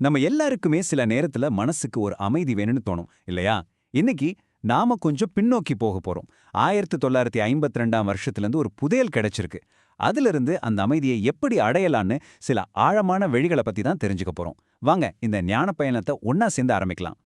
நம்ம எல்லாருக்குமே சில நேரத்துல மனசுக்கு ஒரு அமைதி வேணும்னு தோணும் இல்லையா? இன்னைக்கு நாம கொஞ்சம் பின்னோக்கி போக போறோம். 1952ஆம் வருஷத்துல ஒரு புதையல் கிடைச்சிருக்கு. அதிலிருந்து அந்த அமைதியை எப்படி அடையலான்னு சில ஆழமான வழிகளை பத்தி தான் தெரிஞ்சுக்க போறோம். வாங்க இந்த ஞான பயணத்தை ஒன்னா சேர்ந்து ஆரம்பிக்கலாம்.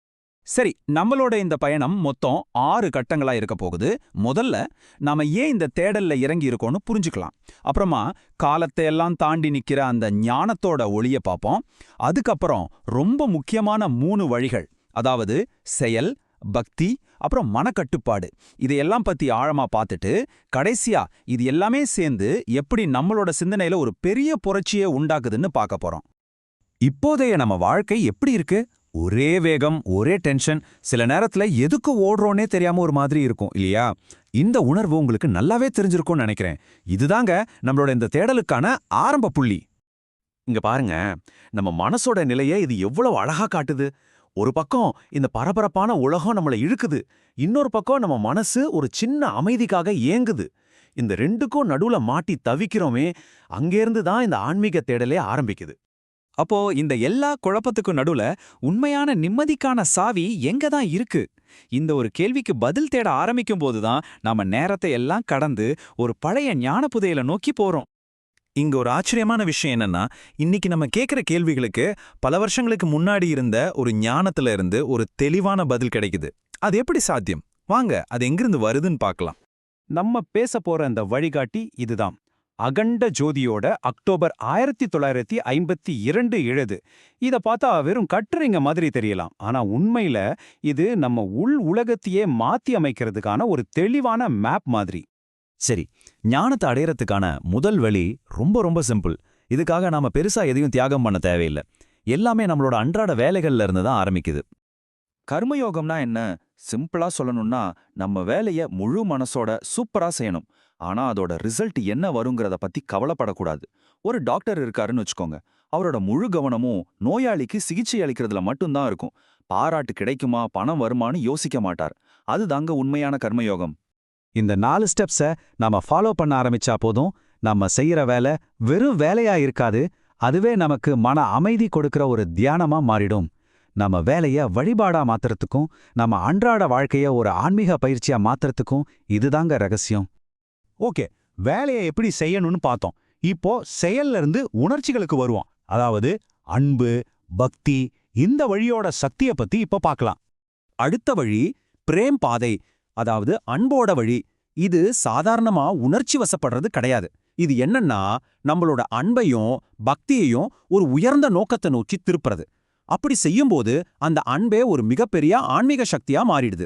சரி, நம்மளோட இந்த பயணம் மொத்தம் 6 கட்டங்களா இருக்க போகுது. முதல்ல நாம ஏன் இந்த தேடல்ல இறங்கி இருக்கோம்னு புரிஞ்சுக்கலாம். அப்புறமா காலத்தை எல்லாம் தாண்டி நிக்கிற அந்த ஞானத்தோட ஒளிய பார்ப்போம். அதுக்கப்புறம் ரொம்ப முக்கியமான 3 வழிகள், அதாவது செயல், பக்தி, அப்புறம் மனக்கட்டுப்பாடு, இதையெல்லாம் பத்தி ஆழமா பார்த்துட்டு கடைசியா இது எல்லாமே சேர்ந்து எப்படி நம்மளோட சிந்தனையில ஒரு பெரிய புரட்சியை உண்டாக்குதுன்னு பார்க்க போறோம். இப்போதைய நம்ம வாழ்க்கை எப்படி இருக்கு? ஒரே வேகம், ஒரே டென்ஷன், சில நேரத்துல எதுக்கு ஓடுறோன்னே தெரியாம ஒரு மாதிரி இருக்கும் இல்லையா? இந்த உணர்வு உங்களுக்கு நல்லாவே தெரிஞ்சிருக்கும்னு நினைக்கிறேன். இதுதாங்க நம்மளோட இந்த தேடலுக்கான ஆரம்ப புள்ளி. இங்க பாருங்க, நம்ம மனசோட நிலையை இது எவ்வளவு அழகா காட்டுது. ஒரு பக்கம் இந்த பரபரப்பான உலகம் நம்மள இழுக்குது, இன்னொரு பக்கம் நம்ம மனசு ஒரு சின்ன அமைதிக்காக ஏங்குது. இந்த ரெண்டுக்கும் நடுவுல மாட்டி தவிக்கிறோமே, அங்கேருந்து தான் இந்த ஆன்மீக தேடலே ஆரம்பிக்குது. அப்போ இந்த எல்லா குழப்பத்துக்கும் நடுவுல உண்மையான நிம்மதிக்கான சாவி எங்க தான் இருக்கு? இந்த ஒரு கேள்விக்கு பதில் தேட ஆரம்பிக்கும் போதுதான் நாம நேரத்தை எல்லாம் கடந்து ஒரு பழைய ஞான புதையலை நோக்கி போறோம். இங்க ஒரு ஆச்சரியமான விஷயம் என்னன்னா, இன்னைக்கு நம்ம கேட்கிற கேள்விகளுக்கு பல வருஷங்களுக்கு முன்னாடி இருந்த ஒரு ஞானத்துல இருந்து ஒரு தெளிவான பதில் கிடைக்குது. அது எப்படி சாத்தியம்? வாங்க அது எங்கிருந்து வருதுன்னு பார்க்கலாம். நம்ம பேச போற அந்த வழிகாட்டி இதுதான். அகண்ட ஜோதியோட அக்டோபர் 1952 எழுது. இத பார்த்தா வெறும் கட்டுரைங்க மாதிரி தெரியலாம். ஆனா உண்மையில இது நம்ம உள் உலகத்தையே மாத்தி அமைக்கிறதுக்கான ஒரு தெளிவான மேப் மாதிரி. சரி, ஞானத்தை அடையறதுக்கான முதல் வழி ரொம்ப ரொம்ப சிம்பிள். இதுக்காக நாம பெருசா எதையும் தியாகம் பண்ண தேவையில்லை. எல்லாமே நம்மளோட அன்றாட வேலைகள்ல இருந்து தான் ஆரம்பிக்குது. கர்மயோகம்னா என்ன? சிம்பிளா சொல்லணும்னா, நம்ம வேலைய முழு மனசோட சூப்பரா செய்யணும். ஆனா அதோட ரிசல்ட் என்ன வருங்கிறத பத்தி கவலைப்படக்கூடாது. ஒரு டாக்டர் இருக்காருன்னு வச்சுக்கோங்க. அவரோட முழு கவனமும் நோயாளிக்கு சிகிச்சை அளிக்கிறதுல மட்டும்தான் இருக்கும். பாராட்டு கிடைக்குமா, பணம் வருமானு யோசிக்க மாட்டார். அதுதாங்க உண்மையான கர்மயோகம். இந்த 4 ஸ்டெப்ஸை நாம ஃபாலோ பண்ண ஆரம்பிச்சா போதும், நம்ம செய்யற வேலை வெறும் வேலையா இருக்காது, அதுவே நமக்கு மன அமைதி கொடுக்கிற ஒரு தியானமா மாறிடும். நம்ம வேலைய வழிபாடா மாத்துறதுக்கும் நம்ம அன்றாட வாழ்க்கைய ஒரு ஆன்மீக பயிற்சியா மாத்துறதுக்கும் இதுதாங்க ரகசியம். ஓகே, வேலையை எப்படி செய்யணும்னு பார்த்தோம். இப்போ செயல்ல இருந்து உணர்ச்சிகளுக்கு வருவோம். அதாவது அன்பு, பக்தி, இந்த வழியோட சக்தியை பத்தி இப்ப பார்க்கலாம். அடுத்த வழி பிரேம் பாதை, அதாவது அன்போட வழி. இது சாதாரணமா உணர்ச்சி வசப்படுறது கிடையாது. இது என்னன்னா நம்மளோட அன்பையும் பக்தியையும் ஒரு உயர்ந்த நோக்கத்தை நோக்கி திருப்புறது. அப்படி செய்யும்போது அந்த அன்பே ஒரு மிகப்பெரிய ஆன்மீக சக்தியா மாறிடுது.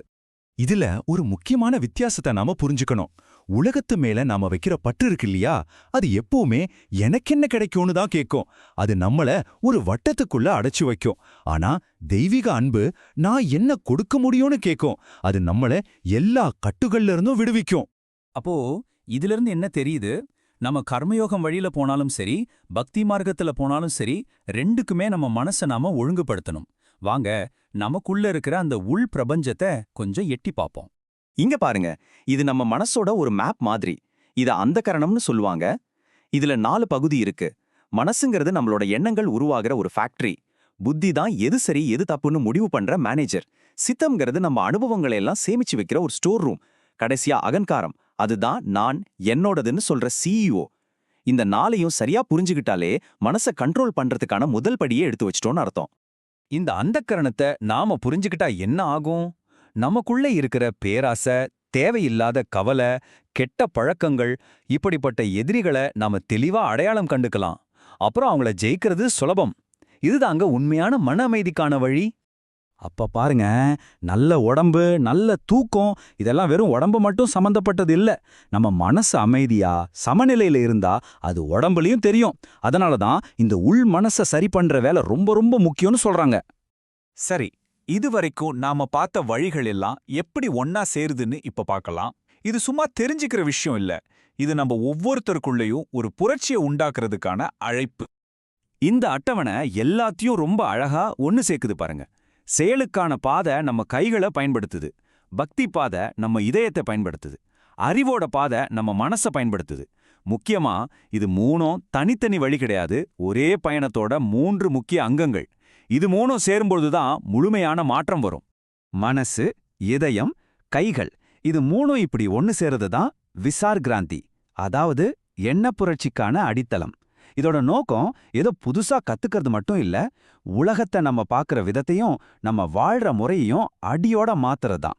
இதுல ஒரு முக்கியமான வித்தியாசத்தை நாம புரிஞ்சுக்கணும். உலகத்து மேல நாம வைக்கிற பற்று இருக்கு இல்லையா, அது எப்பவுமே எனக்கென்ன கிடைக்கும்னு தான் கேட்கும். அது நம்மள ஒரு வட்டத்துக்குள்ள அடைச்சு வைக்கும். ஆனா தெய்வீக அன்பு நான் என்ன கொடுக்க முடியும்னு கேட்கும். அது நம்மள எல்லா கட்டுகள்ல இருந்தும் விடுவிக்கும். அப்போ இதிலிருந்து என்ன தெரியுது? நம்ம கர்மயோகம் வழியில போனாலும் சரி, பக்தி மார்க்கத்துல போனாலும் சரி, ரெண்டுக்குமே நம்ம மனசை நாம ஒழுங்குபடுத்தணும். வாங்க நமக்குள்ள இருக்கிற அந்த உள் பிரபஞ்சத்தை கொஞ்சம் எட்டி பார்ப்போம். இங்க பாருங்க, இது நம்ம மனசோட ஒரு மேப் மாதிரி. இத அந்த கரணம்னு சொல்லுவாங்க. இதுல 4 பகுதி இருக்கு. மனசுங்கிறது நம்மளோட எண்ணங்கள் உருவாகிற ஒரு ஃபேக்டரி. புத்தி தான் எது சரி எது தப்புன்னு முடிவு பண்ற மேனேஜர். சித்தம்ங்கிறது நம்ம அனுபவங்களை எல்லாம் சேமிச்சு வைக்கிற ஒரு ஸ்டோர் ரூம். கடைசியா அகங்காரம், அதுதான் நான் என்னோடதுன்னு சொல்ற சிஇஓ. இந்த 4ஐயும் சரியா புரிஞ்சுகிட்டாலே மனசை கண்ட்ரோல் பண்றதுக்கான முதல் படியே எடுத்து வச்சிட்டோம்னு அர்த்தம். இந்த அந்தக்கரணத்தை நாம புரிஞ்சுக்கிட்டா என்ன ஆகும்? நமக்குள்ள இருக்கிற பேராசை, தேவையில்லாத கவலை, கெட்ட பழக்கங்கள், இப்படிப்பட்ட எதிரிகளை நாம தெளிவா அடையாளம் கண்டுக்கலாம். அப்புறம் அவங்கள ஜெயிக்கிறது சுலபம். இதுதாங்க உண்மையான மன அமைதிக்கான வழி. அப்ப பாருங்க, நல்ல உடம்பு, நல்ல தூக்கம், இதெல்லாம் வெறும் உடம்பு மட்டும் சம்பந்தப்பட்டது இல்ல. நம்ம மனசு அமைதியா சமநிலையில இருந்தா அது உடம்புலயும் தெரியும். அதனாலதான் இந்த உள் மனசை சரி பண்ற வேலை ரொம்ப ரொம்ப முக்கியம்னு சொல்றாங்க. சரி, இதுவரைக்கும் நாம பார்த்த வழிகள் எல்லாம் எப்படி ஒன்னா சேருதுன்னு இப்ப பார்க்கலாம். இது சும்மா தெரிஞ்சுக்கிற விஷயம் இல்ல. இது நம்ம ஒவ்வொருத்தருக்குள்ளேயும் ஒரு புரட்சியை உண்டாக்குறதுக்கான அழைப்பு. இந்த அட்டவணை எல்லாத்தையும் ரொம்ப அழகா ஒன்னு சேர்க்குது பாருங்க. செயலுக்கான பாதை நம்ம கைகளை பயன்படுத்துது, பக்தி பாதை நம்ம இதயத்தை பயன்படுத்துது, அறிவோட பாதை நம்ம மனசை பயன்படுத்துது. முக்கியமா இது 3ம் தனித்தனி வழி கிடையாது, ஒரே பயணத்தோட 3 முக்கிய அங்கங்கள். இது மூணும் சேரும்பொழுது தான் முழுமையான மாற்றம் வரும். மனசு, இதயம், கைகள் இது மூணும் இப்படி ஒன்னு சேருது தான் விசார் கிராந்தி, அதாவது எண்ணப் புரட்சிக்கான அடித்தளம். இதோட நோக்கம் ஏதோ புதுசா கத்துக்கிறது மட்டும் இல்ல, உலகத்தை நம்ம பார்க்குற விதத்தையும் நம்ம வாழ்ற முறையையும் அடியோட மாத்துறதுதான்.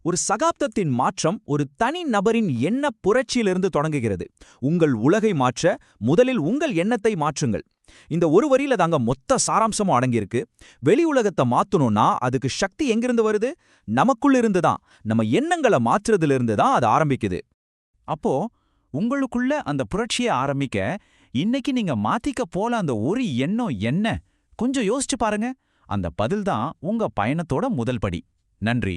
ஒரு சகாப்தத்தின் மாற்றம் ஒரு தனி நபரின் எண்ண புரட்சியிலிருந்து தொடங்குகிறது. உங்கள் உலகை மாற்ற முதலில் உங்கள் எண்ணத்தை மாற்றுங்கள். இந்த ஒரு வரியில தாங்க மொத்த சாராம்சமும் அடங்கியிருக்கு. வெளி உலகத்தை மாத்தணும்னா அதுக்கு சக்தி எங்கிருந்து வருது? நமக்குள்ள இருந்து தான். நம்ம எண்ணங்களை மாற்றுறதிலிருந்து தான் அது ஆரம்பிக்குது. அப்போ உங்களுக்குள்ள அந்த புரட்சியை ஆரம்பிக்க இன்னைக்கு நீங்க மாத்திக்க போல அந்த ஒரு எண்ணம் என்ன? கொஞ்சம் யோசிச்சு பாருங்க. அந்த பதில் தான் உங்க பயணத்தோட முதல் படி. நன்றி.